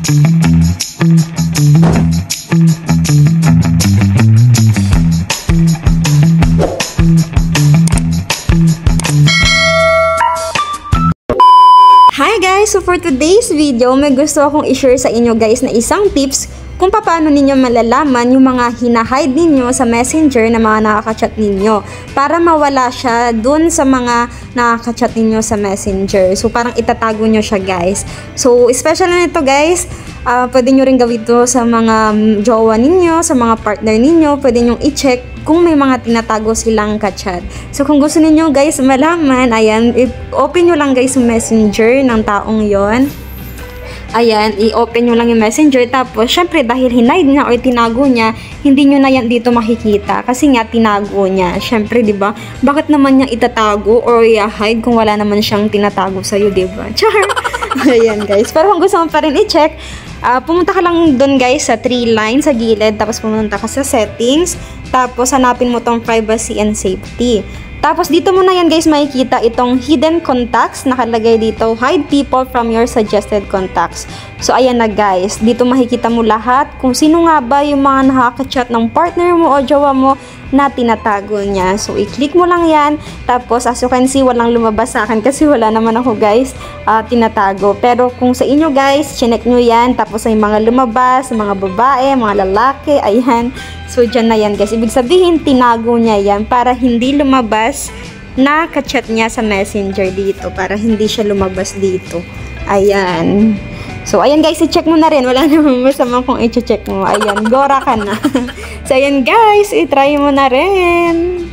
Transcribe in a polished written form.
Hi guys! So for today's video, may gusto akong i-share sa inyo guys na isang tips kung paano ninyo malalaman yung mga hinahide ninyo sa messenger na mga nakaka-chat ninyo para mawala siya dun sa mga nakaka-chat ninyo sa messenger. So parang itatago nyo siya guys. So especially nito guys, pwede nyo rin gawin ito sa mga jowa ninyo, sa mga partner ninyo. Pwede nyo i-check kung may mga tinatago silang ka-chat. So kung gusto niyo guys malaman, ayan, i-open nyo lang guys yung messenger ng taong yon. Ayan, i-open nyo lang yung messenger. Tapos, syempre, dahil hinide niya or tinago niya, hindi nyo na yan dito makikita. Kasi nga, tinago niya. Syempre, di ba? Bakit naman niya itatago or i-hide kung wala naman siyang tinatago sa'yo, di ba? Char! Ayan, guys. Pero kung gusto mo pa rin i-check, pumunta ka lang dun, guys, sa 3 lines sa gilid. Tapos, pumunta ka sa settings. Tapos, hanapin mo tong privacy and safety. Tapos, dito mo na yan guys makikita itong hidden contacts. Nakalagay dito, hide people from your suggested contacts. So, ayan na guys. Dito makikita mo lahat kung sino nga ba yung mga nakaka-chat ng partner mo o jowa mo na tinatago niya. So, i-click mo lang yan. Tapos, as you can see, walang lumabas sa akin kasi wala naman ako guys tinatago. Pero, kung sa inyo guys, chinek nyo yan. Tapos, ay mga lumabas, mga babae, mga lalaki, ayan. So, dyan na yan guys. Ibig sabihin, tinago niya yan para hindi lumabas na ka-chat niya sa messenger dito. Para hindi siya lumabas dito. Ayan. So, ayan guys, i-check mo na rin. Wala namang masama kung i-check mo. Ayan, gora ka na. So, ayan guys, i-try mo na rin.